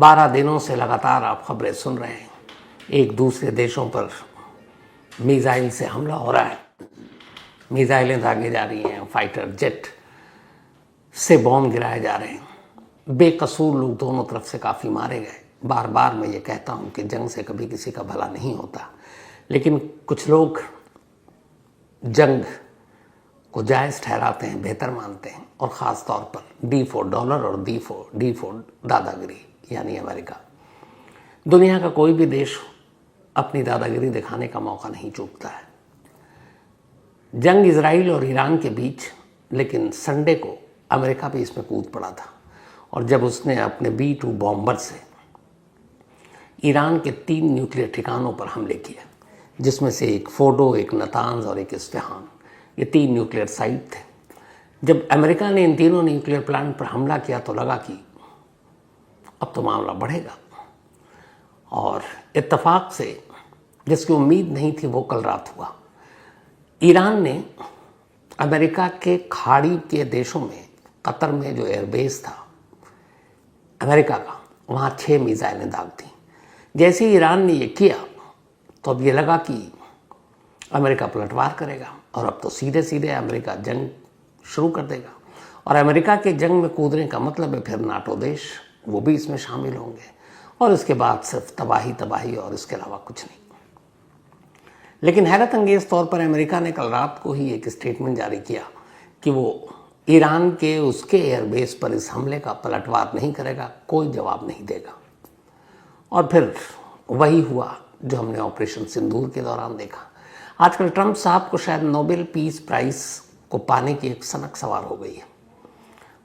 12 दिनों से लगातार आप खबरें सुन रहे हैं, एक दूसरे देशों पर मिसाइल से हमला हो रहा है, मिसाइलें दागे जा रही हैं, फाइटर जेट से बॉम्ब गिराए जा रहे हैं, बेकसूर लोग दोनों तरफ से काफ़ी मारे गए। बार बार मैं ये कहता हूँ कि जंग से कभी किसी का भला नहीं होता, लेकिन कुछ लोग जंग को जायज़ ठहराते हैं, बेहतर मानते हैं, और ख़ास तौर पर D4 और D4 दादागिरी यानी अमेरिका। दुनिया का कोई भी देश अपनी दादागिरी दिखाने का मौका नहीं चूकता है। जंग इजराइल और ईरान के बीच, लेकिन संडे को अमेरिका भी इसमें कूद पड़ा था, और जब उसने अपने B-2 बॉम्बर से ईरान के 3 न्यूक्लियर ठिकानों पर हमले किए, जिसमें से एक फोर्डो, एक नतांज और एक इस्फहान, ये 3 न्यूक्लियर साइट थे। जब अमेरिका ने इन तीनों न्यूक्लियर प्लांट पर हमला किया तो लगा कि अब तो मामला बढ़ेगा, और इत्तेफाक से जिसकी उम्मीद नहीं थी वो कल रात हुआ। ईरान ने अमेरिका के खाड़ी के देशों में, कतर में जो एयरबेस था अमेरिका का, वहाँ 6 मिसाइलें दाग दी। जैसे ही ईरान ने ये किया तो अब ये लगा कि अमेरिका पलटवार करेगा, और अब तो सीधे सीधे अमेरिका जंग शुरू कर देगा, और अमेरिका के जंग में कूदने का मतलब है फिर नाटो देश वो भी इसमें शामिल होंगे, और इसके बाद सिर्फ तबाही और इसके अलावा कुछ नहीं। लेकिन हैरत अंगेज तौर पर अमेरिका ने कल रात को ही एक स्टेटमेंट जारी किया कि वो ईरान के उसके एयरबेस पर इस हमले का पलटवार नहीं करेगा, कोई जवाब नहीं देगा। और फिर वही हुआ जो हमने ऑपरेशन सिंदूर के दौरान देखा। आजकल ट्रंप साहब को शायद नोबेल पीस प्राइज़ को पाने की एक सनक सवार हो गई है,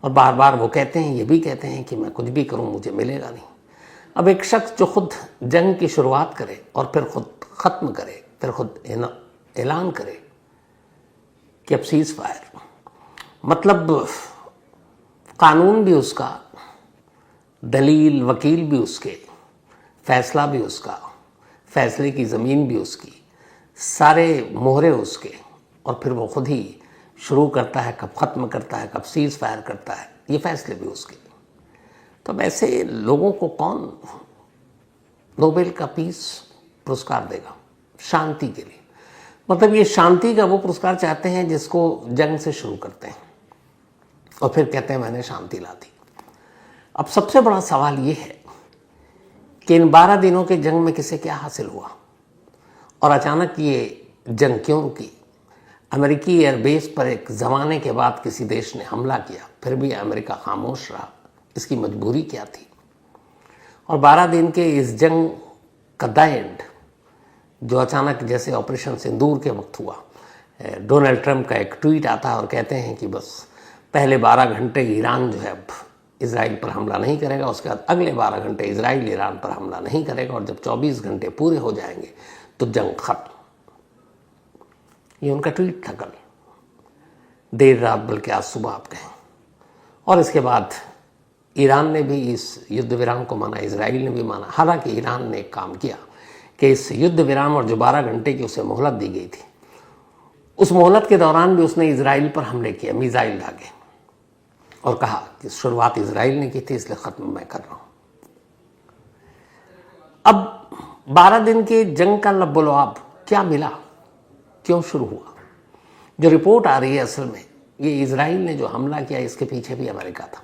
और बार बार वो कहते हैं, ये भी कहते हैं कि मैं कुछ भी करूं मुझे मिलेगा नहीं। अब एक शख्स जो खुद जंग की शुरुआत करे और फिर खुद ख़त्म करे, फिर खुद ऐलान करे कि अब सीज़ फायर, मतलब कानून भी उसका, दलील वकील भी उसके, फैसला भी उसका, फैसले की ज़मीन भी उसकी, सारे मोहरे उसके, और फिर वो खुद ही शुरू करता है, कब ख़त्म करता है, कब सीज़ फायर करता है, ये फैसले भी उसके। तो ऐसे लोगों को कौन नोबेल का पीस पुरस्कार देगा शांति के लिए? मतलब ये शांति का वो पुरस्कार चाहते हैं जिसको जंग से शुरू करते हैं और फिर कहते हैं मैंने शांति ला दी। अब सबसे बड़ा सवाल ये है कि इन 12 दिनों के जंग में किसे क्या हासिल हुआ, और अचानक ये जंग क्यों रुकी? अमेरिकी एयरबेस पर एक ज़माने के बाद किसी देश ने हमला किया, फिर भी अमेरिका खामोश रहा, इसकी मजबूरी क्या थी? और 12 दिन के इस जंग का द एंड जो अचानक जैसे ऑपरेशन सिंदूर के वक्त हुआ, डोनाल्ड ट्रंप का एक ट्वीट आता है और कहते हैं कि बस पहले 12 घंटे ईरान जो है अब इजराइल पर हमला नहीं करेगा, उसके बाद अगले 12 घंटे इजराइल ईरान पर हमला नहीं करेगा, और जब 24 घंटे पूरे हो जाएंगे तो जंग खत्म। ये उनका ट्वीट था कल देर रात, बल्कि आज सुबह आप कहें। और इसके बाद ईरान ने भी इस युद्ध विराम को माना, इजराइल ने भी माना। हालांकि ईरान ने एक काम किया कि इस युद्ध विराम और जो 12 घंटे की उसे मोहलत दी गई थी, उस मोहलत के दौरान भी उसने इजराइल पर हमले किए, मिसाइल दागे, और कहा कि शुरुआत इजराइल ने की थी इसलिए ख़त्म मैं कर रहा हूँ। अब 12 दिन के जंग का लबोलुआब क्या मिला, क्यों शुरू हुआ? जो रिपोर्ट आ रही है असल में ये इजराइल ने जो हमला किया इसके पीछे भी अमेरिका था।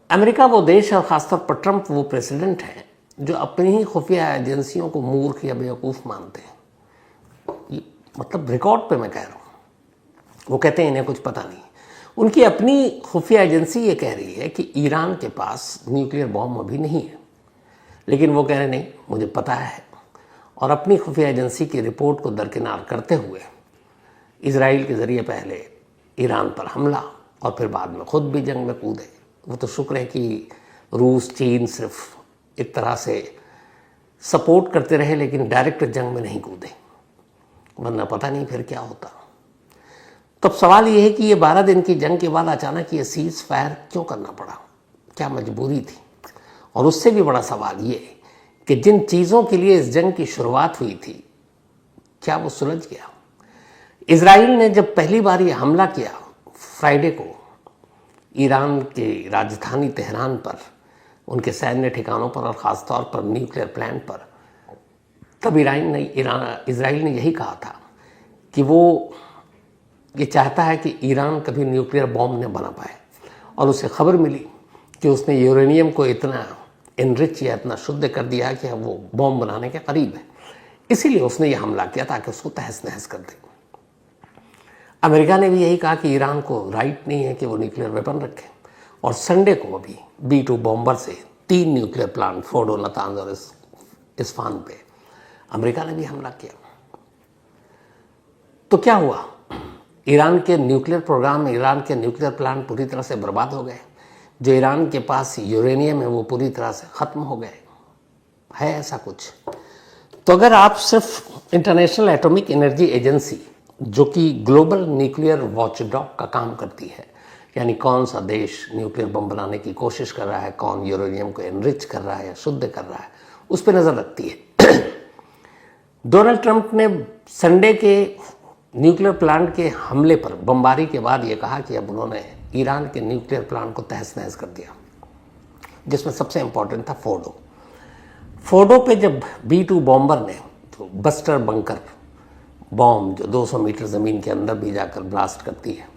अमेरिका वो देश है, और ख़ासतौर पर ट्रंप वो प्रेसिडेंट है जो अपनी ही खुफिया एजेंसियों को मूर्ख या बेवकूफ़ मानते हैं। मतलब रिकॉर्ड पे मैं कह रहा हूँ, वो कहते हैं इन्हें कुछ पता नहीं। उनकी अपनी खुफिया एजेंसी ये कह रही है कि ईरान के पास न्यूक्लियर बॉम्ब अभी नहीं है, लेकिन वो कह रहे नहीं मुझे पता है, और अपनी खुफिया एजेंसी की रिपोर्ट को दरकिनार करते हुए इजराइल के ज़रिए पहले ईरान पर हमला और फिर बाद में खुद भी जंग में कूदे। वो तो शुक्र है कि रूस, चीन सिर्फ एक तरह से सपोर्ट करते रहे, लेकिन डायरेक्ट जंग में नहीं कूदे, वरना पता नहीं फिर क्या होता। तो अब सवाल ये है कि ये 12 दिन की जंग के बाद अचानक ये सीज़ फायर क्यों करना पड़ा, क्या मजबूरी थी? और उससे भी बड़ा सवाल ये है कि जिन चीज़ों के लिए इस जंग की शुरुआत हुई थी, क्या वो सुलझ गया? इजराइल ने जब पहली बार ये हमला किया फ्राइडे को ईरान के राजधानी तेहरान पर, उनके सैन्य ठिकानों पर और ख़ासतौर पर न्यूक्लियर प्लांट पर, तब इजराइल ने यही कहा था कि वो ये चाहता है कि ईरान कभी न्यूक्लियर बॉम्ब न बना पाए। और उसे खबर मिली कि उसने यूरेनियम को इतना एनरिच या इतना शुद्ध कर दिया कि अब वो बॉम्ब बनाने के करीब है, इसीलिए उसने ये हमला किया ताकि उसको तहस नहस कर दे। अमेरिका ने भी यही कहा कि ईरान को राइट नहीं है कि वो न्यूक्लियर वेपन रखे, और संडे को अभी B-2 बॉम्बर से 3 न्यूक्लियर प्लांट फोर्डो, नातांज और इस्फान पे अमेरिका ने भी हमला किया। तो क्या हुआ? ईरान के न्यूक्लियर प्रोग्राम, ईरान के न्यूक्लियर प्लांट पूरी तरह से बर्बाद हो गए। जो ईरान के पास यूरेनियम है वो पूरी तरह से ख़त्म हो गए। है ऐसा कुछ? तो अगर आप सिर्फ इंटरनेशनल एटॉमिक एनर्जी एजेंसी, जो कि ग्लोबल न्यूक्लियर वॉचडॉग का काम करती है, यानी कौन सा देश न्यूक्लियर बम बनाने की कोशिश कर रहा है, कौन यूरेनियम को एनरिच कर रहा है या शुद्ध कर रहा है, उस पर नज़र रखती है। डोनाल्ड ट्रंप ने संडे के न्यूक्लियर प्लांट के हमले पर, बमबारी के बाद ये कहा कि अब उन्होंने ईरान के न्यूक्लियर प्लांट को तहस नहस कर दिया, जिसमें सबसे इंपॉर्टेंट था फोर्डो पे जब B-2 बॉम्बर ने, तो बस्टर बंकर बॉम्ब जो 200 मीटर ज़मीन के अंदर भी जाकर ब्लास्ट करती है,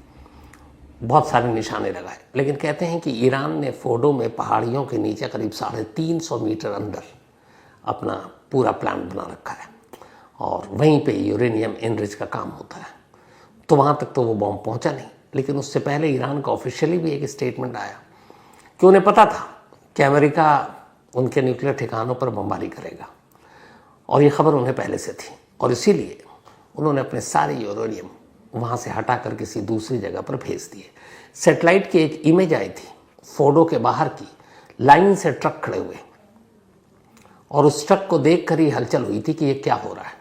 बहुत सारे निशाने लगाए। लेकिन कहते हैं कि ईरान ने फोर्डो में पहाड़ियों के नीचे करीब 350 मीटर अंदर अपना पूरा प्लांट बना रखा है, और वहीं पे यूरेनियम एनरिच का काम होता है। तो वहाँ तक तो वो बॉम्ब पहुँचा नहीं, लेकिन उससे पहले ईरान का ऑफिशियली भी एक स्टेटमेंट आया कि उन्हें पता था कि अमेरिका उनके न्यूक्लियर ठिकानों पर बमबारी करेगा, और ये खबर उन्हें पहले से थी, और इसीलिए उन्होंने अपने सारे यूरेनियम वहाँ से हटाकर किसी दूसरी जगह पर भेज दिए। सैटेलाइट की एक इमेज आई थी फोर्डो के बाहर की, लाइन से ट्रक खड़े हुए, और उस ट्रक को देखकर ही हलचल हुई थी कि ये क्या हो रहा है।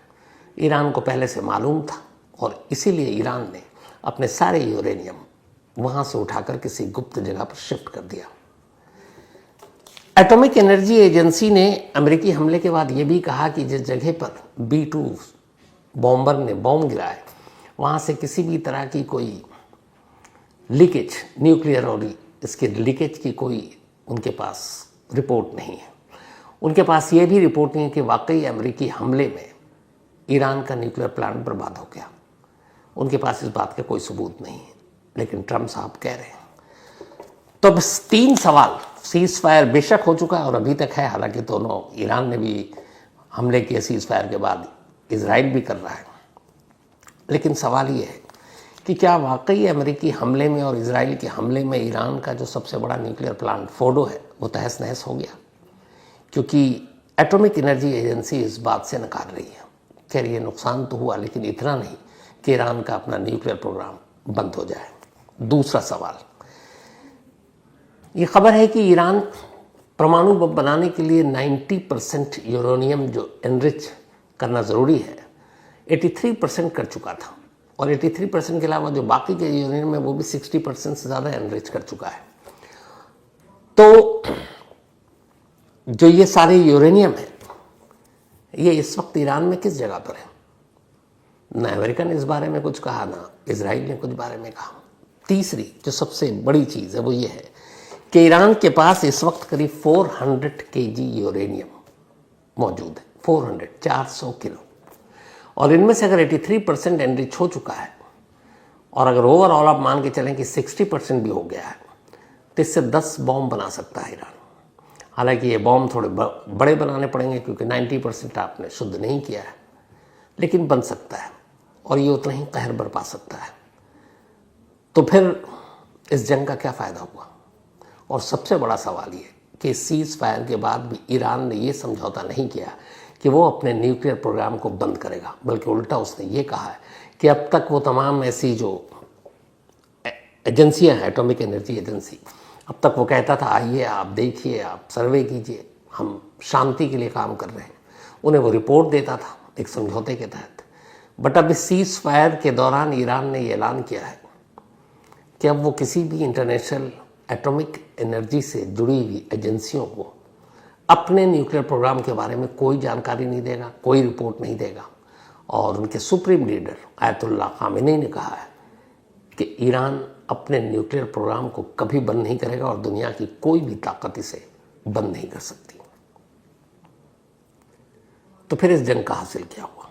ईरान को पहले से मालूम था, और इसीलिए ईरान ने अपने सारे यूरेनियम वहाँ से उठाकर किसी गुप्त जगह पर शिफ्ट कर दिया। एटॉमिक एनर्जी एजेंसी ने अमेरिकी हमले के बाद ये भी कहा कि जिस जगह पर B-2 बॉम्बर ने बॉम्ब गिराए, वहाँ से किसी भी तरह की कोई लीकेज, न्यूक्लियर और इसके लीकेज की कोई उनके पास रिपोर्ट नहीं है। उनके पास ये भी रिपोर्ट नहीं है कि वाकई अमेरिकी हमले में ईरान का न्यूक्लियर प्लांट बर्बाद हो गया। उनके पास इस बात का कोई सबूत नहीं है, लेकिन ट्रंप साहब कह रहे हैं। तो बस 3 सवाल। सीज फायर बेशक हो चुका है और अभी तक है, हालांकि दोनों, ईरान ने भी हमले किए सीज फायर के बाद, इजराइल भी कर रहा है। लेकिन सवाल ये है कि क्या वाकई अमेरिकी हमले में और इजराइल के हमले में ईरान का जो सबसे बड़ा न्यूक्लियर प्लांट फोर्डो है वो तहस नहस हो गया? क्योंकि एटॉमिक एनर्जी एजेंसी इस बात से नकार रही है, कह रही है नुकसान तो हुआ, लेकिन इतना नहीं कि ईरान का अपना न्यूक्लियर प्रोग्राम बंद हो जाए। दूसरा सवाल, ये खबर है कि ईरान परमाणु बम बनाने के लिए 90% यूरेनियम जो एनरिच करना ज़रूरी है, 83% कर चुका था, और 83% के अलावा जो बाकी के यूरेनियम है वो भी 60% से ज़्यादा एनरिच कर चुका है। तो जो ये सारे यूरेनियम है, ये इस वक्त ईरान में किस जगह पर है? ना अमेरिका ने इस बारे में कुछ कहा, ना इजराइल ने कुछ बारे में कहा। तीसरी जो सबसे बड़ी चीज़ है वो ये है कि ईरान के पास इस वक्त करीब 400 kg यूरेनियम मौजूद है। 400 किलो, और इनमें से अगर 83% एनरिच हो चुका है, और अगर ओवरऑल आप मान के चलें कि 60% भी हो गया है, तो इससे 10 बॉम्ब बना सकता है ईरान। हालांकि ये बॉम्ब थोड़े बड़े बनाने पड़ेंगे, क्योंकि 90% आपने शुद्ध नहीं किया है, लेकिन बन सकता है, और ये उतना ही कहर बरपा सकता है। तो फिर इस जंग का क्या फ़ायदा हुआ? और सबसे बड़ा सवाल ये कि सीज फायर के बाद भी ईरान ने ये समझौता नहीं किया कि वो अपने न्यूक्लियर प्रोग्राम को बंद करेगा, बल्कि उल्टा उसने ये कहा है कि अब तक वो तमाम ऐसी जो एजेंसियां हैं, एटॉमिक एनर्जी एजेंसी, अब तक वो कहता था आइए आप देखिए, आप सर्वे कीजिए, हम शांति के लिए काम कर रहे हैं, उन्हें वो रिपोर्ट देता था एक समझौते के तहत। बट अब इस सीज फायर के दौरान ईरान ने ये ऐलान किया है कि अब वो किसी भी इंटरनेशनल एटॉमिक एनर्जी से जुड़ी हुई एजेंसियों को अपने न्यूक्लियर प्रोग्राम के बारे में कोई जानकारी नहीं देगा, कोई रिपोर्ट नहीं देगा। और उनके सुप्रीम लीडर आयतुल्लाह खामेनी ने कहा है कि ईरान अपने न्यूक्लियर प्रोग्राम को कभी बंद नहीं करेगा और दुनिया की कोई भी ताकत इसे बंद नहीं कर सकती। तो फिर इस जंग का हासिल क्या हुआ?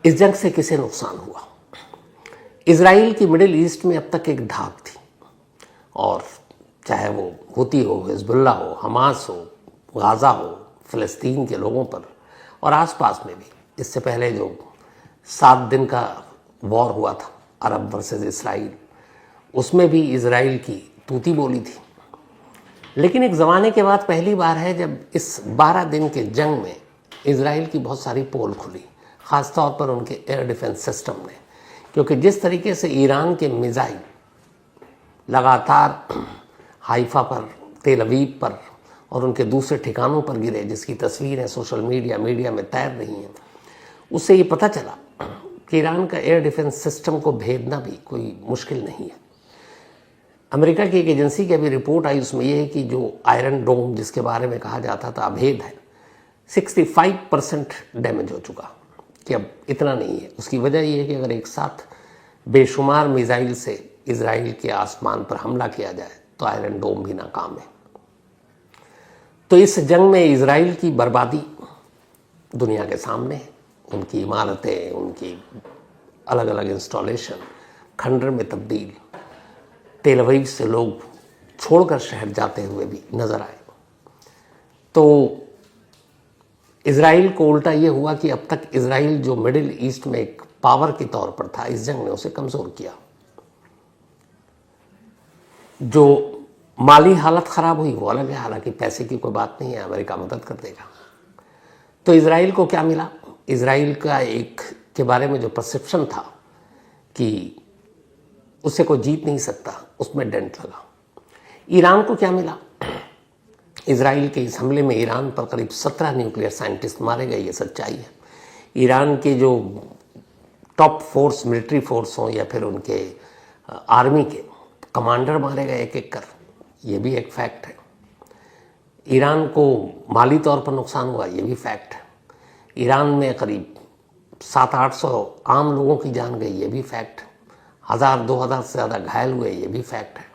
इस जंग से किसे नुकसान हुआ? इजराइल की मिडिल ईस्ट में अब तक एक धाक थी, और चाहे वो हुती हो, हिजबुल्ला हो, हमास हो, गाज़ा हो, फ़लस्तीन के लोगों पर और आसपास में भी। इससे पहले जो 7 दिन का वॉर हुआ था अरब वर्सेस इसराइल, उसमें भी इजराइल की तूती बोली थी। लेकिन एक ज़माने के बाद पहली बार है जब इस 12 दिन के जंग में इजराइल की बहुत सारी पोल खुली, ख़ास तौर पर उनके एयर डिफेंस सिस्टम ने। क्योंकि जिस तरीके से ईरान के मिसाइल लगातार हाइफा पर, तेल अवीव पर और उनके दूसरे ठिकानों पर गिरे, जिसकी तस्वीरें सोशल मीडिया में तैर रही हैं, उससे ये पता चला कि ईरान का एयर डिफेंस सिस्टम को भेदना भी कोई मुश्किल नहीं है। अमेरिका की एक एजेंसी की अभी रिपोर्ट आई, उसमें यह है कि जो आयरन डोम जिसके बारे में कहा जाता था अभेद है, 65% डैमेज हो चुका, कि अब इतना नहीं है। उसकी वजह यह है कि अगर एक साथ बेशुमार मिसाइल से इजराइल के आसमान पर हमला किया जाए तो आयरन डोम भी नाकाम है। तो इस जंग में इजराइल की बर्बादी दुनिया के सामने है। उनकी इमारतें, उनकी अलग अलग इंस्टॉलेशन खंडर में तब्दील, तेल अवीव से लोग छोड़कर शहर जाते हुए भी नजर आए। तो इजराइल को उल्टा ये हुआ कि अब तक इजराइल जो मिडिल ईस्ट में एक पावर के तौर पर था, इस जंग ने उसे कमजोर किया। जो माली हालत खराब हुई वो अलग है, हालांकि पैसे की कोई बात नहीं है, अमेरिका मदद कर देगा। तो इजराइल को क्या मिला? इजराइल का एक के बारे में जो परसेप्शन था कि उससे कोई जीत नहीं सकता, उसमें डेंट लगा। ईरान को क्या मिला? इजराइल के इस हमले में ईरान पर करीब 17 न्यूक्लियर साइंटिस्ट मारे गए, ये सच्चाई है। ईरान के जो टॉप फोर्स, मिलिट्री फोर्स हों या फिर उनके आर्मी के कमांडर मारे गए एक एक कर, ये भी एक फैक्ट है। ईरान को माली तौर पर नुकसान हुआ, ये भी फैक्ट है। ईरान में करीब 700-800 आम लोगों की जान गई, ये भी फैक्ट है। 1000-2000 से ज़्यादा घायल हुए, ये भी फैक्ट है।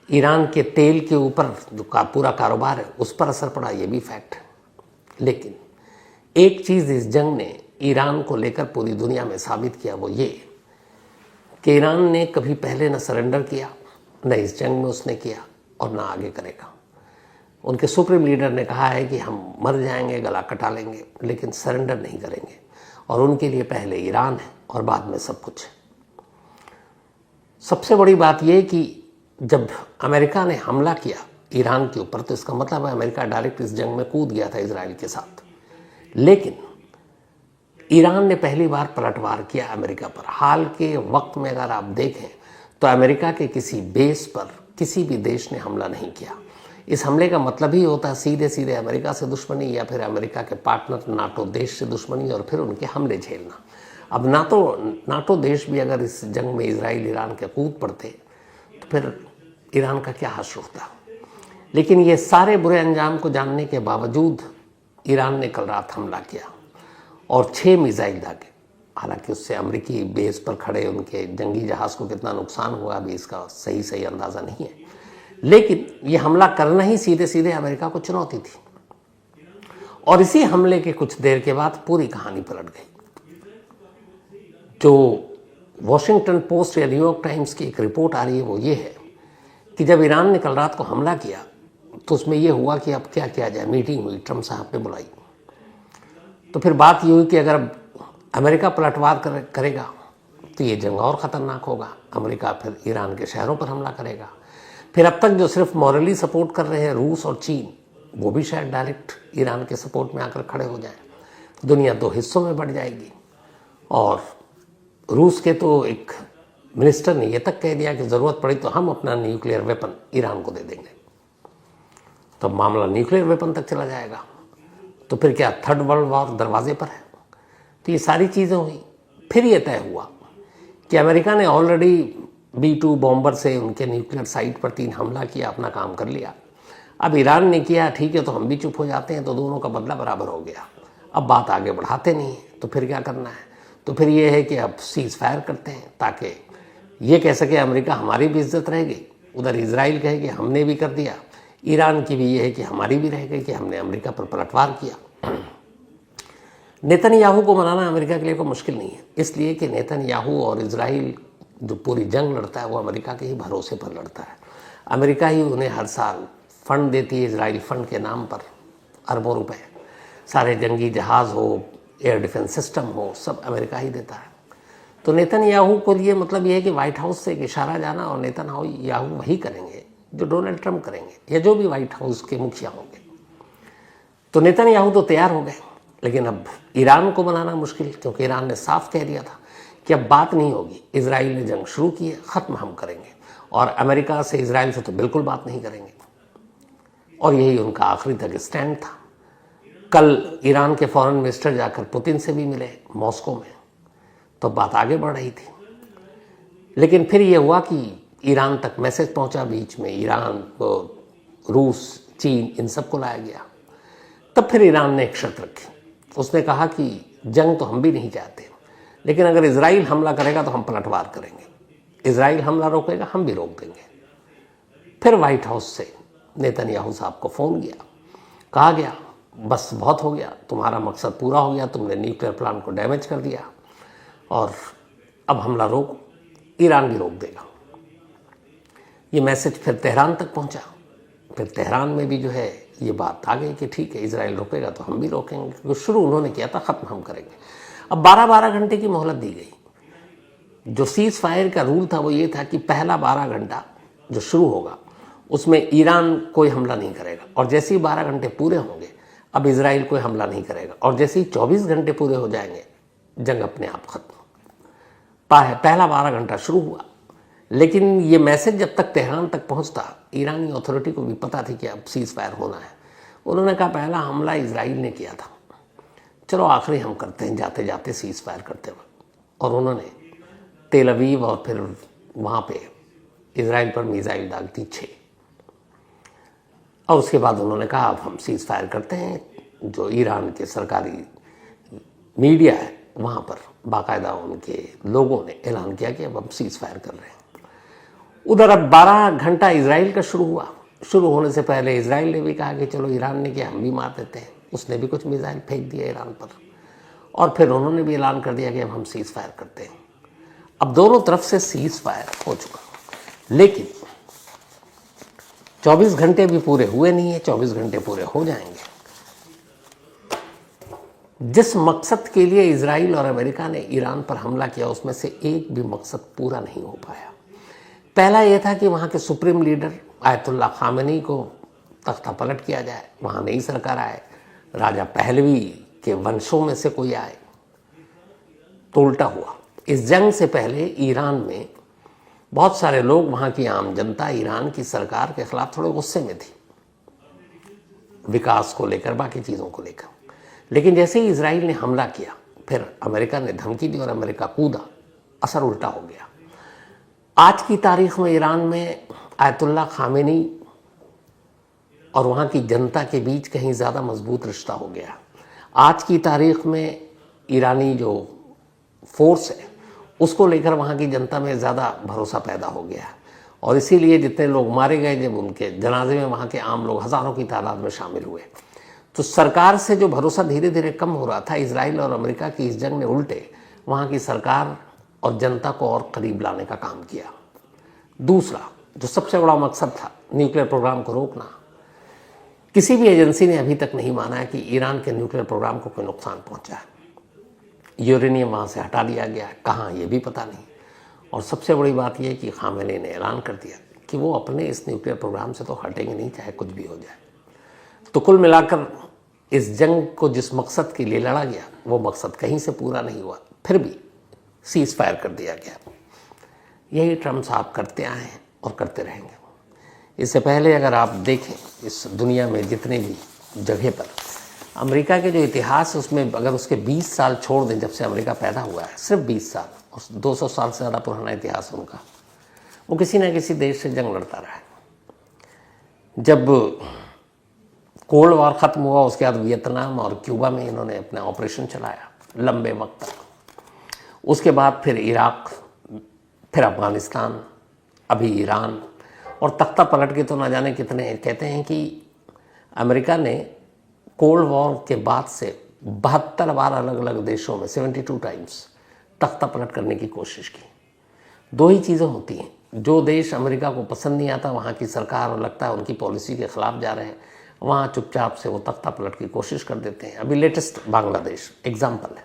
ईरान के तेल के ऊपर जो पूरा कारोबार है उस पर असर पड़ा, ये भी फैक्ट है। लेकिन एक चीज़ इस जंग ने ईरान को लेकर पूरी दुनिया में साबित किया, वो ये कि ईरान ने कभी पहले न सरेंडर किया, न इस जंग में उसने किया और न आगे करेगा। उनके सुप्रीम लीडर ने कहा है कि हम मर जाएंगे, गला कटा लेंगे, लेकिन सरेंडर नहीं करेंगे। और उनके लिए पहले ईरान है और बाद में सब कुछ है। सबसे बड़ी बात यह कि जब अमेरिका ने हमला किया ईरान के ऊपर, तो इसका मतलब है अमेरिका डायरेक्ट इस जंग में कूद गया था इजराइल के साथ। लेकिन ईरान ने पहली बार पलटवार किया अमेरिका पर। हाल के वक्त में अगर आप देखें तो अमेरिका के किसी बेस पर किसी भी देश ने हमला नहीं किया। इस हमले का मतलब ही होता है सीधे सीधे अमेरिका से दुश्मनी या फिर अमेरिका के पार्टनर नाटो देश से दुश्मनी और फिर उनके हमले झेलना। अब नाटो देश भी अगर इस जंग में इजराइल ईरान के कूद पड़ते तो फिर ईरान का क्या हाल होता। लेकिन ये सारे बुरे अंजाम को जानने के बावजूद ईरान ने कल रात हमला किया और 6 मिसाइल दागे। हालांकि उससे अमेरिकी बेस पर खड़े उनके जंगी जहाज़ को कितना नुकसान हुआ अभी इसका सही अंदाज़ा नहीं है। लेकिन ये हमला करना ही सीधे सीधे अमेरिका को चुनौती थी। और इसी हमले के कुछ देर के बाद पूरी कहानी पलट गई। जो वॉशिंगटन पोस्ट या न्यूयॉर्क टाइम्स की एक रिपोर्ट आ रही है वो ये है कि जब ईरान ने कल रात को हमला किया तो उसमें यह हुआ कि अब क्या किया जाए। मीटिंग हुई, ट्रंप साहब ने बुलाई। तो फिर बात ये हुई कि अगर अमेरिका पलटवार करेगा तो ये जंग और ख़तरनाक होगा। अमेरिका फिर ईरान के शहरों पर हमला करेगा। फिर अब तक जो सिर्फ मॉरली सपोर्ट कर रहे हैं रूस और चीन, वो भी शायद डायरेक्ट ईरान के सपोर्ट में आकर खड़े हो जाए। दुनिया 2 हिस्सों में बढ़ जाएगी। और रूस के तो एक मिनिस्टर ने ये तक कह दिया कि ज़रूरत पड़ी तो हम अपना न्यूक्लियर वेपन ईरान को दे देंगे। तो मामला न्यूक्लियर वेपन तक चला जाएगा। तो फिर क्या 3rd वर्ल्ड वॉर दरवाजे पर है। तो ये सारी चीज़ें हुई। फिर ये तय हुआ कि अमेरिका ने ऑलरेडी B-2 बॉम्बर से उनके न्यूक्लियर साइट पर 3 हमला किया, अपना काम कर लिया। अब ईरान ने किया, ठीक है तो हम भी चुप हो जाते हैं, तो दोनों का बदला बराबर हो गया। अब बात आगे बढ़ाते नहीं हैं। तो फिर क्या करना है? तो फिर ये है कि अब सीज़ फायर करते हैं ताकि ये कह सके अमेरिका हमारी भी इज्जत रहेगी उधर इजराइल कहे कि हमने भी कर दिया, ईरान की भी ये है कि हमारी भी रह गई कि हमने अमेरिका पर पलटवार किया। नेतन्याहू को मनाना अमेरिका के लिए कोई मुश्किल नहीं है, इसलिए कि नेतन्याहू और इजराइल जो पूरी जंग लड़ता है वो अमेरिका के ही भरोसे पर लड़ता है। अमेरिका ही उन्हें हर साल फंड देती है, इजराइल फंड के नाम पर अरबों रुपए। सारे जंगी जहाज़ हो, एयर डिफेंस सिस्टम हो, सब अमेरिका ही देता है। तो नेतन्याहू को लिए मतलब ये है कि व्हाइट हाउस से एक इशारा जाना, और नेतन्याहू वही करेंगे जो डोनाल्ड ट्रंप करेंगे या जो भी व्हाइट हाउस के मुखिया होंगे। तो नेतन्याहू तो तैयार हो गए, लेकिन अब ईरान को मनाना मुश्किल, क्योंकि ईरान ने साफ कह दिया था कि अब बात नहीं होगी, इजराइल ने जंग शुरू की है, ख़त्म हम करेंगे, और अमेरिका से इजराइल से तो बिल्कुल बात नहीं करेंगे। और यही उनका आखिरी तक स्टैंड था। कल ईरान के फॉरेन मिनिस्टर जाकर पुतिन से भी मिले मॉस्को में, तो बात आगे बढ़ रही थी। लेकिन फिर ये हुआ कि ईरान तक मैसेज पहुंचा, बीच में ईरान को, रूस, चीन, इन सबको लाया गया। तब फिर ईरान ने एक शर्त रखी, उसने कहा कि जंग तो हम भी नहीं चाहते, लेकिन अगर इजराइल हमला करेगा तो हम पलटवार करेंगे, इजराइल हमला रोकेगा हम भी रोक देंगे। फिर व्हाइट हाउस से नेतन्याहू साहब को फ़ोन किया, कहा गया बस बहुत हो गया, तुम्हारा मकसद पूरा हो गया, तुमने न्यूक्लियर प्लांट को डैमेज कर दिया और अब हमला रोको, ईरान भी रोक देगा। ये मैसेज फिर तेहरान तक पहुंचा। फिर तेहरान में भी जो है ये बात आ गई कि ठीक है, इजराइल रोकेगा तो हम भी रोकेंगे, क्योंकि शुरू उन्होंने किया था, ख़त्म हम करेंगे। अब 12-12 घंटे की मोहलत दी गई। जो सीज फायर का रूल था वो ये था कि पहला 12 घंटा जो शुरू होगा उसमें ईरान कोई हमला नहीं करेगा, और जैसे ही 12 घंटे पूरे होंगे अब इजराइल कोई हमला नहीं करेगा, और जैसे ही 24 घंटे पूरे हो जाएंगे जंग अपने आप खत्म। पहला 12 घंटा शुरू हुआ, लेकिन ये मैसेज जब तक तेहरान तक पहुंचता, ईरानी अथॉरिटी को भी पता थी कि अब सीज फायर होना है। उन्होंने कहा पहला हमला इजराइल ने किया था, चलो आखिरी हम करते हैं जाते जाते सीज फायर करते वक्त, और उन्होंने तेल अवीव और फिर वहाँ पे इजराइल पर मिसाइल दाग दी 6, और उसके बाद उन्होंने कहा अब हम सीज फायर करते हैं। जो ईरान के सरकारी मीडिया है वहाँ पर बाकायदा उनके लोगों ने ऐलान किया कि अब हम सीज फायर कर रहे हैं। उधर अब 12 घंटा इजराइल का शुरू हुआ। शुरू होने से पहले इजराइल ने भी कहा कि चलो ईरान ने किया हम भी मार देते हैं, उसने भी कुछ मिसाइल फेंक दिया ईरान पर, और फिर उन्होंने भी ऐलान कर दिया कि अब हम सीज फायर करते हैं। अब दोनों तरफ से सीज फायर हो चुका, लेकिन 24 घंटे भी पूरे हुए नहीं है, 24 घंटे पूरे हो जाएंगे। जिस मकसद के लिए इजराइल और अमेरिका ने ईरान पर हमला किया उसमें से एक भी मकसद पूरा नहीं हो पाया। पहला यह था कि वहाँ के सुप्रीम लीडर आयतुल्ला खामेनी को तख्ता पलट किया जाए, वहाँ नई सरकार आए, राजा पहलवी के वंशों में से कोई आए। तो उल्टा हुआ। इस जंग से पहले ईरान में बहुत सारे लोग, वहाँ की आम जनता ईरान की सरकार के खिलाफ थोड़े गुस्से में थी, विकास को लेकर, बाकी चीज़ों को लेकर। लेकिन जैसे ही इजराइल ने हमला किया, फिर अमेरिका ने धमकी दी और अमेरिका कूदा, असर उल्टा हो गया। आज की तारीख में ईरान में आयतुल्ला खामेनी और वहाँ की जनता के बीच कहीं ज़्यादा मजबूत रिश्ता हो गया। आज की तारीख में ईरानी जो फोर्स है उसको लेकर वहाँ की जनता में ज़्यादा भरोसा पैदा हो गया, और इसीलिए जितने लोग मारे गए, जब उनके जनाजे में वहाँ के आम लोग हज़ारों की तादाद में शामिल हुए, तो सरकार से जो भरोसा धीरे धीरे कम हो रहा था, इजराइल और अमेरिका की इस जंग ने उल्टे वहाँ की सरकार और जनता को और करीब लाने का काम किया। दूसरा जो सबसे बड़ा मकसद था, न्यूक्लियर प्रोग्राम को रोकना। किसी भी एजेंसी ने अभी तक नहीं माना है कि ईरान के न्यूक्लियर प्रोग्राम को कोई नुकसान पहुंचा है। यूरेनियम वहाँ से हटा दिया गया है, कहाँ ये भी पता नहीं। और सबसे बड़ी बात यह कि खामेनी ने ऐलान कर दिया कि वो अपने इस न्यूक्लियर प्रोग्राम से तो हटेंगे नहीं, चाहे कुछ भी हो जाए। तो कुल मिलाकर इस जंग को जिस मकसद के लिए लड़ा गया वो मकसद कहीं से पूरा नहीं हुआ, फिर भी सीज फायर कर दिया गया। यही ट्रम्प साहब करते आए हैं और करते रहेंगे। इससे पहले अगर आप देखें इस दुनिया में जितने भी जगह पर अमेरिका के जो इतिहास है उसमें अगर उसके 20 साल छोड़ दें, जब से अमेरिका पैदा हुआ है, सिर्फ 20 साल, और 200 साल से ज़्यादा पुराना इतिहास है उनका, वो किसी न किसी देश से जंग लड़ता रहा है। जब कोल्ड वॉर ख़त्म हुआ उसके बाद वियतनाम और क्यूबा में इन्होंने अपना ऑपरेशन चलाया लंबे वक्त तक। उसके बाद फिर इराक, फिर अफ़गानिस्तान, अभी ईरान, और तख्ता पलट के तो ना जाने कितने हैं। कहते हैं कि अमेरिका ने कोल्ड वॉर के बाद से 72 बार अलग अलग देशों में 72 टाइम्स तख्ता पलट करने की कोशिश की। दो ही चीज़ें होती हैं, जो देश अमेरिका को पसंद नहीं आता, वहाँ की सरकार और लगता है उनकी पॉलिसी के ख़िलाफ़ जा रहे हैं, वहाँ चुपचाप से वो तख्ता पलट की कोशिश कर देते हैं। अभी लेटेस्ट बांग्लादेश एग्जाम्पल है।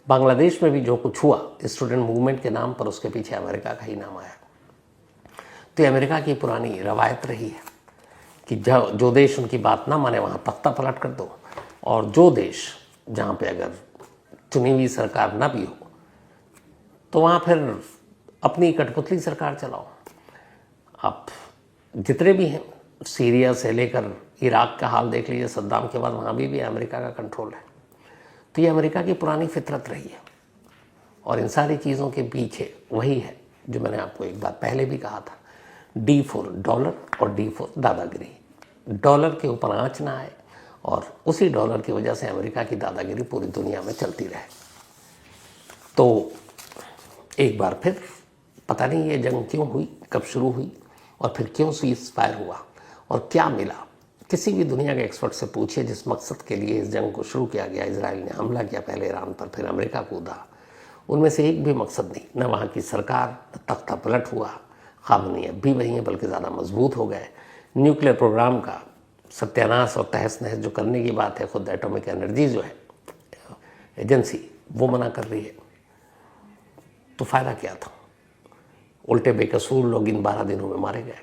बांग्लादेश में भी जो कुछ हुआ स्टूडेंट मूवमेंट के नाम पर, उसके पीछे अमेरिका का ही नाम आया। तो ये अमेरिका की पुरानी रवायत रही है कि जो देश उनकी बात ना माने वहाँ तख्ता पलट कर दो, और जो देश जहाँ पे अगर चुनी हुई सरकार ना भी हो तो वहाँ फिर अपनी कठपुतली सरकार चलाओ। आप जितने भी हैं, सीरिया से लेकर इराक का हाल देख लीजिए, सद्दाम के बाद वहाँ भी अमेरिका का कंट्रोल है। तो ये अमेरिका की पुरानी फितरत रही है। और इन सारी चीज़ों के पीछे वही है जो मैंने आपको एक बार पहले भी कहा था, D फॉर डॉलर और D फॉर दादागिरी। डॉलर के ऊपर आँच ना आए और उसी डॉलर की वजह से अमेरिका की दादागिरी पूरी दुनिया में चलती रहे। तो एक बार फिर पता नहीं ये जंग क्यों हुई, कब शुरू हुई और फिर क्यों सीज़फायर हुआ और क्या मिला। किसी भी दुनिया के एक्सपर्ट से पूछिए जिस मकसद के लिए इस जंग को शुरू किया गया। इजराइल ने हमला किया पहले ईरान पर, फिर अमेरिका कूदा, उनमें से एक भी मकसद नहीं। न वहाँ की सरकार तख्ता पलट हुआ, खामनी अब भी वही है बल्कि ज़्यादा मजबूत हो गए। न्यूक्लियर प्रोग्राम का सत्यानाश और तहस नहस जो करने की बात है, खुद एटॉमिक एनर्जी जो है एजेंसी वो मना कर रही है। तो फ़ायदा क्या था? उल्टे बेकसूर लोग इन 12 दिनों में मारे गए।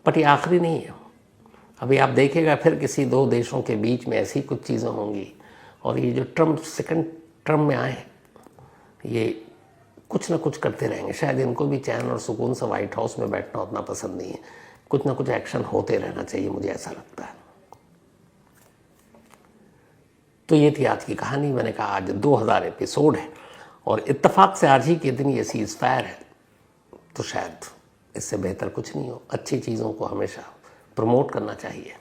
बट ये आखिरी नहीं है। अभी आप देखिएगा फिर किसी दो देशों के बीच में ऐसी कुछ चीज़ें होंगी। और ये जो ट्रम्प सेकंड टर्म में आए हैं, ये कुछ ना कुछ करते रहेंगे। शायद इनको भी चैन और सुकून से वाइट हाउस में बैठना उतना पसंद नहीं है। कुछ ना कुछ एक्शन होते रहना चाहिए, मुझे ऐसा लगता है। तो ये थी आज की कहानी। मैंने कहा आज 2000 एपिसोड है और इत्तेफाक से आज ही के दिन ये सीज़फायर है, तो शायद इससे बेहतर कुछ नहीं हो। अच्छी चीज़ों को हमेशा प्रमोट करना चाहिए।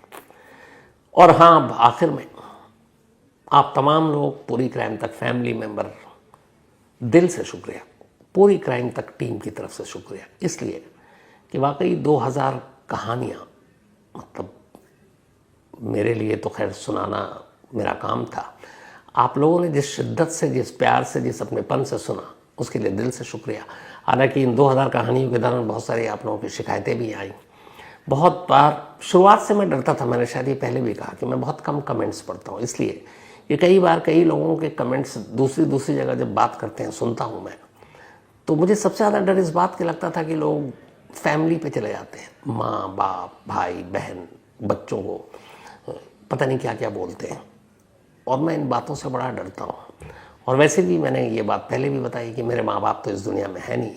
और हाँ, आखिर में आप तमाम लोग, पूरी क्राइम तक फैमिली मेंबर, दिल से शुक्रिया, पूरी क्राइम तक टीम की तरफ से शुक्रिया, इसलिए कि वाकई 2000 कहानियाँ, मतलब मेरे लिए तो खैर सुनाना मेरा काम था। आप लोगों ने जिस शिद्दत से, जिस प्यार से, जिस अपनेपन से सुना, उसके लिए दिल से शुक्रिया। हालांकि इन 2000 कहानियों के दौरान बहुत सारी आप लोगों की शिकायतें भी आई। बहुत बार शुरुआत से मैं डरता था, मैंने शायद ये पहले भी कहा कि मैं बहुत कम कमेंट्स पढ़ता हूँ, इसलिए ये कई बार कई लोगों के कमेंट्स दूसरी जगह जब बात करते हैं सुनता हूँ मैं, तो मुझे सबसे ज़्यादा डर इस बात के लगता था कि लोग फैमिली पे चले जाते हैं, माँ बाप भाई बहन बच्चों को पता नहीं क्या क्या बोलते हैं, और मैं इन बातों से बड़ा डरता हूँ। और वैसे भी मैंने ये बात पहले भी बताई कि मेरे माँ बाप तो इस दुनिया में है नहीं,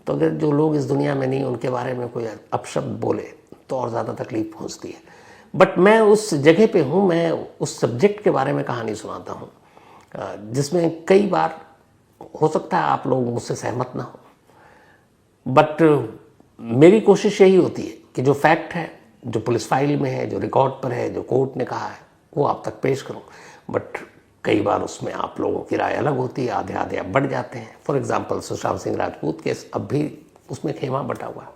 तो अगर जो लोग इस दुनिया में नहीं उनके बारे में कोई अपशब्द बोले तो और ज़्यादा तकलीफ पहुँचती है। बट मैं उस जगह पे हूँ, मैं उस सब्जेक्ट के बारे में कहानी सुनाता हूँ जिसमें कई बार हो सकता है आप लोग मुझसे सहमत ना हो, बट मेरी कोशिश यही होती है कि जो फैक्ट है, जो पुलिस फाइल में है, जो रिकॉर्ड पर है, जो कोर्ट ने कहा है, वो आप तक पेश करूं। बट कई बार उसमें आप लोगों की राय अलग होती है, आधे आधे अब बढ़ जाते हैं। For example Sushant Singh Rajput case, अब भी उसमें खेमा बटा हुआ।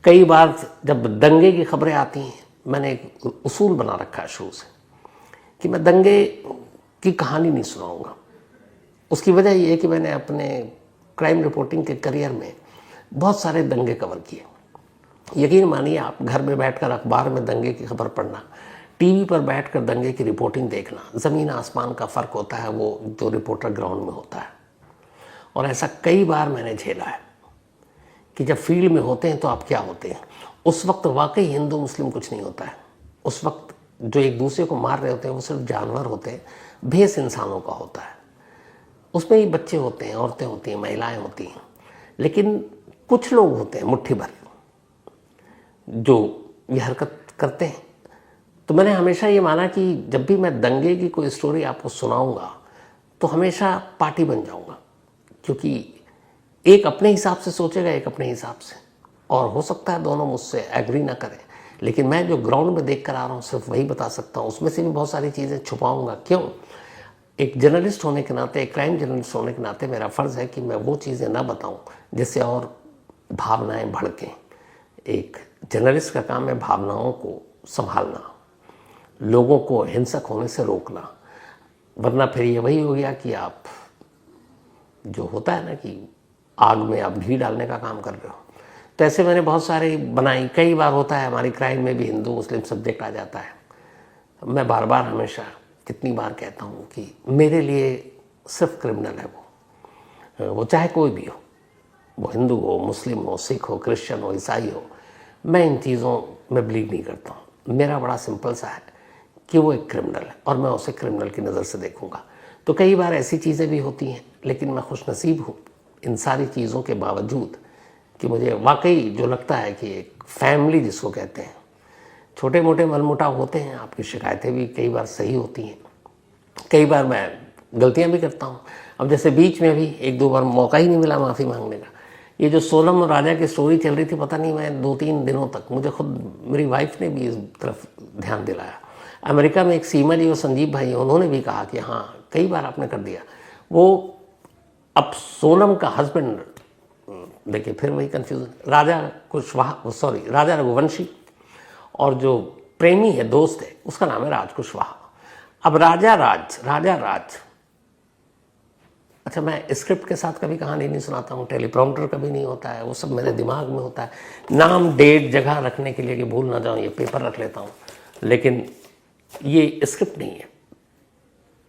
कई बार जब दंगे की खबरें आती हैं, मैंने एक उसूल बना रखा है शुरू से कि मैं दंगे की कहानी नहीं सुनाऊंगा। उसकी वजह ये है कि मैंने अपने क्राइम रिपोर्टिंग के करियर में बहुत सारे दंगे कवर किए। यकीन मानिए, आप घर में बैठकर अखबार में दंगे की खबर पढ़ना, टीवी पर बैठकर दंगे की रिपोर्टिंग देखना, ज़मीन आसमान का फ़र्क होता है वो जो रिपोर्टर ग्राउंड में होता है। और ऐसा कई बार मैंने झेला है कि जब फील्ड में होते हैं तो आप क्या होते हैं। उस वक्त वाकई हिंदू मुस्लिम कुछ नहीं होता है। उस वक्त जो एक दूसरे को मार रहे होते हैं वो सिर्फ जानवर होते हैं, भेष इंसानों का होता है। उसमें ही बच्चे होते हैं, औरतें होती हैं, महिलाएं होती हैं, लेकिन कुछ लोग होते हैं मुट्ठी भर जो ये हरकत करते हैं। तो मैंने हमेशा ये माना कि जब भी मैं दंगे की कोई स्टोरी आपको सुनाऊंगा तो हमेशा पार्टी बन जाऊंगा, क्योंकि एक अपने हिसाब से सोचेगा, एक अपने हिसाब से, और हो सकता है दोनों मुझसे एग्री ना करें, लेकिन मैं जो ग्राउंड में देख कर आ रहा हूँ सिर्फ वही बता सकता हूँ। उसमें से भी बहुत सारी चीज़ें छुपाऊंगा। क्यों? एक जर्नलिस्ट होने के नाते, एक क्राइम जर्नलिस्ट होने के नाते मेरा फ़र्ज़ है कि मैं वो चीज़ें ना बताऊँ जिससे और भावनाएं भड़कें। एक जर्नलिस्ट का काम है भावनाओं को संभालना, लोगों को हिंसक होने से रोकना, वरना फिर ये वही हो गया कि आप जो होता है ना कि आग में आप घी डालने का काम कर रहे हो। तो ऐसे मैंने बहुत सारे बनाई। कई बार होता है हमारी क्राइम में भी हिंदू मुस्लिम सब्जेक्ट आ जाता है। मैं बार बार हमेशा कितनी बार कहता हूँ कि मेरे लिए सिर्फ क्रिमिनल है वो चाहे कोई भी हो, वो हिंदू हो, मुस्लिम हो, सिख हो, क्रिश्चियन हो, ईसाई हो। मैं इन चीज़ों में बिलीव नहीं करता हूँ। मेरा बड़ा सिंपल सा है कि वो एक क्रिमिनल है और मैं उसे क्रिमिनल की नज़र से देखूंगा। तो कई बार ऐसी चीज़ें भी होती हैं, लेकिन मैं खुशनसीब हूँ इन सारी चीज़ों के बावजूद कि मुझे वाकई जो लगता है कि एक फैमिली जिसको कहते हैं, छोटे मोटे मनमुटाव होते हैं, आपकी शिकायतें भी कई बार सही होती हैं, कई बार मैं गलतियां भी करता हूं। अब जैसे बीच में भी एक दो बार मौका ही नहीं मिला माफ़ी मांगने का। ये जो सोलम और राजा की स्टोरी चल रही थी, पता नहीं मैं 2-3 दिनों तक, मुझे खुद मेरी वाइफ ने भी इस तरफ ध्यान दिलाया। अमेरिका में एक सीमा जी और संजीव भाई, उन्होंने भी कहा कि हाँ कई बार आपने कर दिया। वो अब सोनम का हस्बैंड, देखिए फिर वही कंफ्यूजन, राजा रघुवंशी और जो प्रेमी है, दोस्त है, उसका नाम है राज कुशवाहा। अब राजा राज, अच्छा मैं स्क्रिप्ट के साथ कभी कहानी नहीं सुनाता हूँ, टेलीप्रॉम्प्टर कभी नहीं होता है, वो सब मेरे दिमाग में होता है। नाम डेट जगह रखने के लिए कि भूल ना जाऊँ, ये पेपर रख लेता हूँ, लेकिन ये स्क्रिप्ट नहीं है।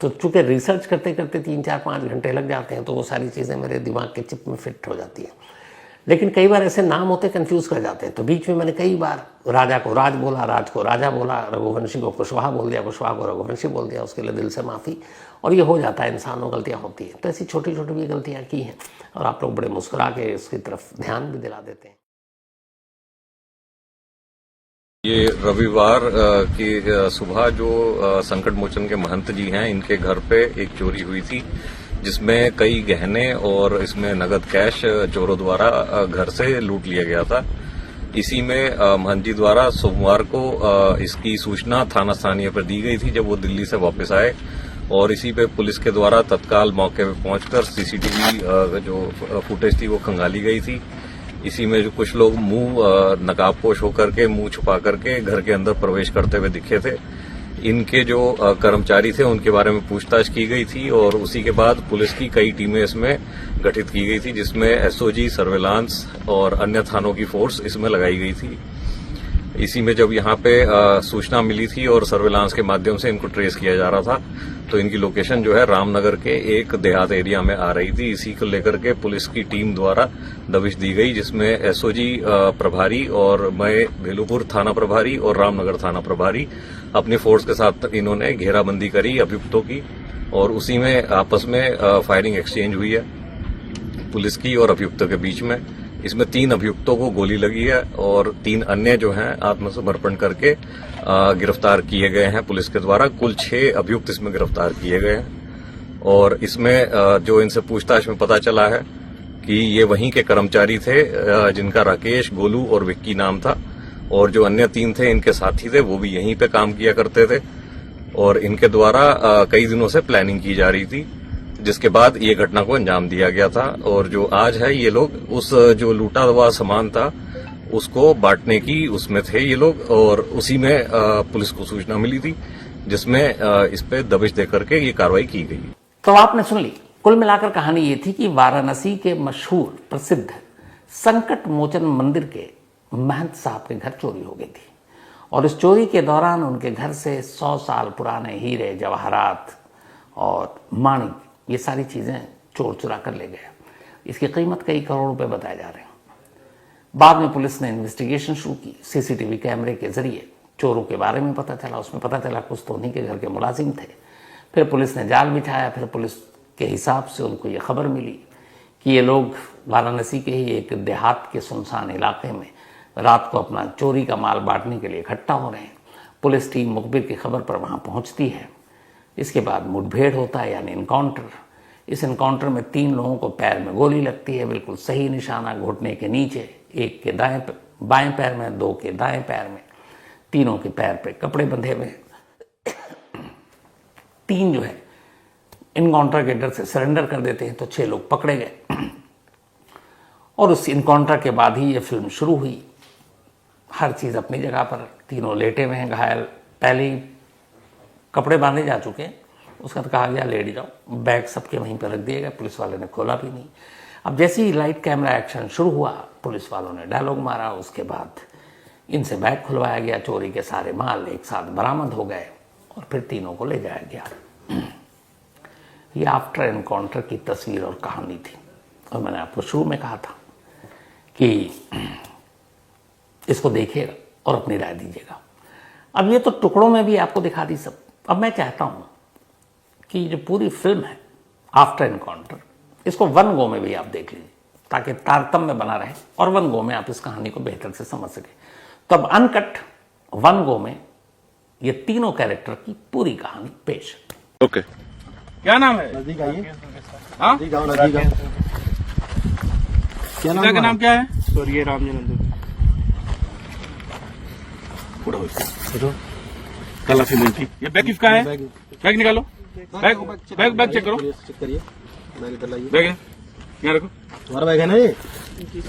तो चूंकि रिसर्च करते करते 3-4-5 घंटे लग जाते हैं, तो वो सारी चीज़ें मेरे दिमाग के चिप में फिट हो जाती हैं। लेकिन कई बार ऐसे नाम होते कंफ्यूज कर जाते हैं। तो बीच में मैंने कई बार राजा को राज बोला, राज को राजा बोला, रघुवंशी को कुशवाहा बोल दिया, कुशवाहा को रघुवंशी बोल दिया। उसके लिए दिल से माफ़ी। और ये हो जाता है, इंसानों गलतियाँ होती हैं। तो ऐसी छोटी छोटी भी गलतियाँ की हैं और आप लोग बड़े मुस्कुरा के इसकी तरफ ध्यान भी दिला देते हैं। ये रविवार की सुबह जो संकट मोचन के महंत जी हैं, इनके घर पे एक चोरी हुई थी, जिसमें कई गहने और इसमें नगद कैश चोरों द्वारा घर से लूट लिया गया था। इसी में महंत जी द्वारा सोमवार को इसकी सूचना थाना स्थानीय पर दी गई थी, जब वो दिल्ली से वापस आए, और इसी पे पुलिस के द्वारा तत्काल मौके पे पहुंचकर सीसीटीवी जो फुटेज थी वो खंगाली गई थी। इसी में जो कुछ लोग मुंह नकाबपोश होकर के, मुंह छुपा करके घर के अंदर प्रवेश करते हुए दिखे थे। इनके जो कर्मचारी थे उनके बारे में पूछताछ की गई थी और उसी के बाद पुलिस की कई टीमें इसमें गठित की गई थी, जिसमें एसओजी, सर्विलांस और अन्य थानों की फोर्स इसमें लगाई गई थी। इसी में जब यहाँ पे सूचना मिली थी और सर्विलांस के माध्यम से इनको ट्रेस किया जा रहा था, तो इनकी लोकेशन जो है रामनगर के एक देहात एरिया में आ रही थी। इसी को लेकर के पुलिस की टीम द्वारा दबिश दी गई, जिसमें एसओजी प्रभारी और मैं भेलूपुर थाना प्रभारी और रामनगर थाना प्रभारी अपनी फोर्स के साथ इन्होंने घेराबंदी करी अभियुक्तों की, और उसी में आपस में फायरिंग एक्सचेंज हुई है पुलिस की और अभियुक्तों के बीच में। इसमें 3 अभियुक्तों को गोली लगी है और 3 अन्य जो हैं आत्मसमर्पण करके गिरफ्तार किए गए हैं पुलिस के द्वारा। कुल 6 अभियुक्त इसमें गिरफ्तार किए गए हैं और इसमें जो इनसे पूछताछ में पता चला है कि ये वहीं के कर्मचारी थे, जिनका राकेश, गोलू और विक्की नाम था, और जो अन्य 3 थे इनके साथी थे, वो भी यहीं पे काम किया करते थे और इनके द्वारा कई दिनों से प्लानिंग की जा रही थी, जिसके बाद ये घटना को अंजाम दिया गया था। और जो आज है, ये लोग उस जो लूटा हुआ सामान था उसको बांटने की उसमें थे ये लोग, और उसी में पुलिस को सूचना मिली थी, जिसमें इस पे दबिश देकर के ये कार्रवाई की गई। तो आपने सुन ली। कुल मिलाकर कहानी ये थी कि वाराणसी के मशहूर प्रसिद्ध संकट मोचन मंदिर के महंत साहब के घर चोरी हो गई थी और इस चोरी के दौरान उनके घर से 100 साल पुराने हीरे, जवाहरात और माणिक, ये सारी चीजें चोर चुरा कर ले गए। इसकी कीमत कई करोड़ रुपए बताए जा रहे हैं। बाद में पुलिस ने इन्वेस्टिगेशन शुरू की। सीसीटीवी कैमरे के जरिए चोरों के बारे में पता चला। उसमें पता चला कुछ तो उन्हीं के घर के मुलाजिम थे। फिर पुलिस ने जाल बिछाया। फिर पुलिस के हिसाब से उनको ये खबर मिली कि ये लोग वाराणसी के ही एक देहात के सुनसान इलाके में रात को अपना चोरी का माल बांटने के लिए इकट्ठा हो रहे हैं। पुलिस टीम मुखबिर की खबर पर वहां पहुंचती है। इसके बाद मुठभेड़ होता है, यानी इनकाउंटर। इस इनकाउंटर में 3 लोगों को पैर में गोली लगती है, बिल्कुल सही निशाना घुटने के नीचे, एक के बाएं पैर में, 2 के दाएं पैर में, तीनों के पैर पे कपड़े बंधे हुए। 3 जो है इनकाउंटर के डर से सरेंडर कर देते हैं, तो 6 लोग पकड़े गए। और उस इनकाउंटर के बाद ही ये फिल्म शुरू हुई हर चीज़ अपनी जगह पर, तीनों लेटे हुए हैं घायल, पहले ही कपड़े बांधे जा चुके हैं, उसका तो कहा गया लेट जाओ, बैग सबके वहीं पर रख दिए गए, पुलिस वाले ने खोला भी नहीं। अब जैसे ही लाइट कैमरा एक्शन शुरू हुआ, पुलिस वालों ने डायलॉग मारा, उसके बाद इनसे बैग खुलवाया गया, चोरी के सारे माल एक साथ बरामद हो गए और फिर तीनों को ले जाया गया। ये आफ्टर एनकाउंटर की तस्वीर और कहानी थी, और मैंने आपको शुरू में कहा था कि इसको देखिएगा और अपनी राय दीजिएगा। अब ये तो टुकड़ों में भी आपको दिखा दी सब। अब मैं चाहता हूं कि जो पूरी फिल्म है आफ्टर एनकाउंटर, इसको वन गो में भी आप देख लीजिए, ताकि तारतम्य बना रहे और वन गो में आप इस कहानी को बेहतर से समझ सके। तो अब अनकट वन गो में ये तीनों कैरेक्टर की पूरी कहानी पेश। ओके, क्या नाम है? नजदीक आइए, हाँ? नजदीक आओ, नजदीक आओ। क्या पिता का नाम क्या है? स्वर्गीय रामजी नंदू। तलाशी ली थी। ये बैग किसका है? बैग निकालो, बैग चेक करो। चेक करिए, बैग इधर लाइए। बैग है, यहाँ रखो। तुम्हारा बैग है ना ये? ठीक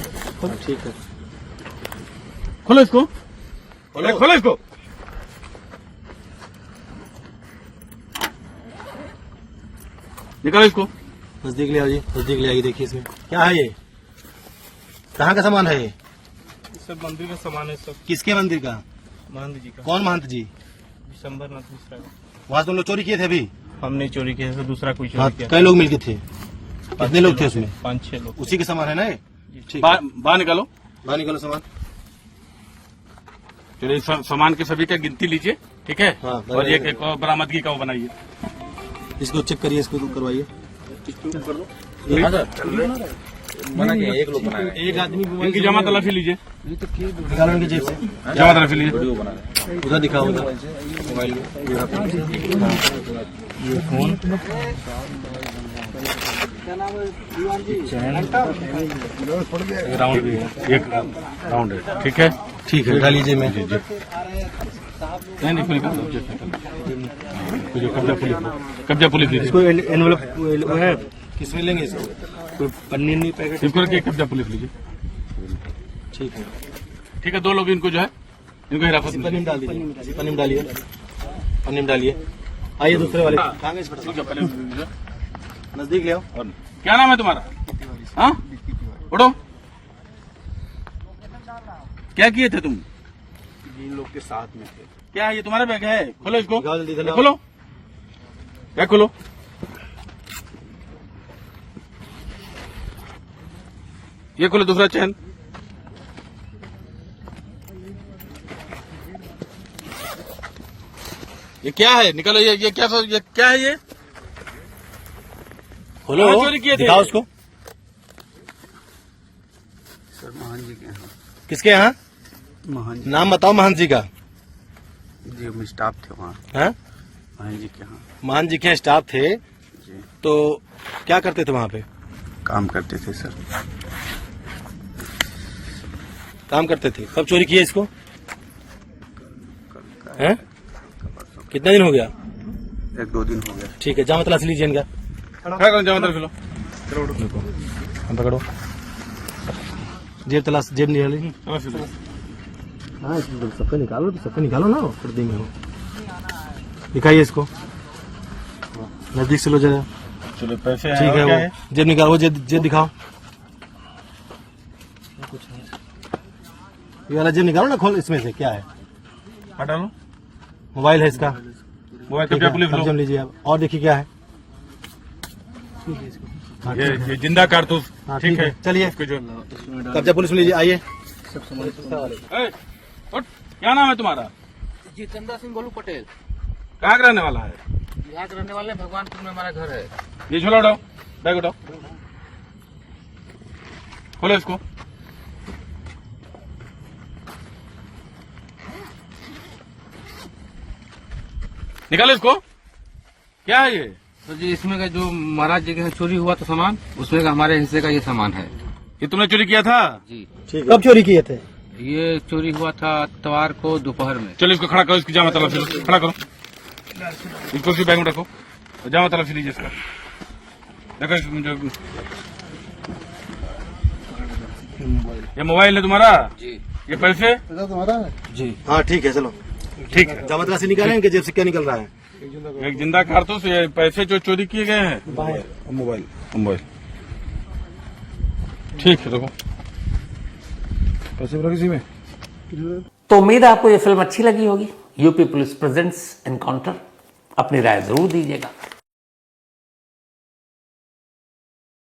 है, खोलो इसको, खोलो इसको। निकालो इसको। नजदीक ले आइए, नजदीक ले आइए। देखिए इसमें क्या है, ये कहाँ का सामान है? ये सब मंदिर का सामान है, सब किसके मंदिर का? महंत जी का। कौन महंत जी? दिसंबर नाथ मिश्रा का। वहाँ तुम लोग चोरी किए थे अभी? हमने चोरी किया है, दूसरा कोई हाँ, चोरी किया। कई लोग मिलके थे? कितने लोग थे उसमें? 5-6 लोग। उसी के सामान है ना ये? ठीक है, बाहर निकालो। बाहर निकालो सामान। चलिए, सामान के सभी का गिनती लीजिए, ठीक है? हाँ, और एक और बरामदगी का वो बनाइए। इसको चेक करिए, इसको करवाइए। मना किया, एक लोग बनाए। एक आदमी इनकी जमा तलाशी लीजिए, निकालो इनकी जेब से, जमा तलाशी लीजिए। उधर दिखाओ, उधर मोबाइल में। ये फोन, राउंड भी है, एक राउंड है, ठीक है? ठीक है, डालिए जेब में। नहीं खुली कब्जा पुलिस लीजिए। इसको एनवेलप वो है, किसमें लेंगे इसको? कोई पन्नी नहीं, पैकेट? इसको रखिए, कब्जा पुलिस लीजिए, ठीक है, ठीक है? 2 लोग इनको जो है, इनको हिरासत में पन्नी में डाल दीजिए, पन्नी में डालिए, पन्नी में डालिए। आइए दूसरे वाले, नजदीक ले आओ। क्या नाम है तुम्हारा? हाँ, उठो। क्या किए थे तुम? इन लोग के साथ में थे। क्या ये तुम्हारा बैग है? खोलो इसको, निकालो जल्दी, इधर लाओ। खोलो, बैग खोलो। ये खोलो दूसरा चैन। ये क्या है? निकालो, ये क्या है ये? खोलो, कहाँ चोरी किए थे? दिखाओ उसको। सर महान जी के यहाँ। किसके यहाँ? महान जी, नाम बताओ महंत जी का। जी हम स्टाफ थे वहाँ, हाँ? महान जी के यहाँ महंत जी के यहाँ स्टाफ थे, जी तो क्या करते थे वहाँ पे? काम करते थे सर। काम करते थे। कब चोरी किया इसको? हैं? कितना दिन हो गया? 1-2 दिन हो गया। ठीक है, जामा तलाश लीजिए इनका। खड़ा करो, जमा तलाशी लो। हम पकड़ो, जेब तलाश, जेब निकाली। तलाशी लो। हाँ, सबका निकालो, तो सबका निकालो ना, फिर देंगे हम। दिखाइए इसको, नजदीक से लो जरा। चलो, पैसे ठीक है, वो जेब निकालो, वो जेब दिखाओ। ये वाला जेब निकालो ना, खोल, इसमें से क्या है? हटा लो। मोबाइल है इसका। मोबाइल कब्जा पुलिस लो। कब्जा में लीजिए आप, और देखिए क्या है। ये जिंदा कारतूस, हाँ, ठीक है? चलिए, इसको जो कब्जा पुलिस में लीजिए, आइए। ए, उठ, क्या नाम है तुम्हारा? जितेंद्र सिंह गोलू पटेल। कहाँ का रहने वाला है? यहाँ के रहने वाले हैं, भगवानपुर में हमारा घर है। ये झोला उठाओ, बैग उठाओ, खोलो इसको। निकालो इसको। क्या है ये? तो जी इसमें का जो महाराज जी के यहाँ चोरी हुआ था सामान, उसमें का हमारे हिस्से का ये सामान है। ये तुमने चोरी किया था? जी, कब चोरी किए थे? ये चोरी हुआ था इतवार को दोपहर में। चलो इसको खड़ा करो, इसकी जामा तलाशी लो, खड़ा करो, इसको उसी बैग में रखो, जामा तलाशी लीजिए इसका। देखो इसमें जो ये मोबाइल है तुम्हारा? जी, ये पैसे जी हाँ ठीक है चलो ठीक है। जमा तलाशी निकालें कि जेब से क्या निकल रहा है एक जिंदा कारतूस, ये पैसे जो चोरी किए गए हैं, मोबाइल मोबाइल। ठीक है, देखो पैसे रख इसी में तो उम्मीद है आपको ये फिल्म अच्छी लगी होगी। UP police presents encounter. अपनी राय जरूर दीजिएगा।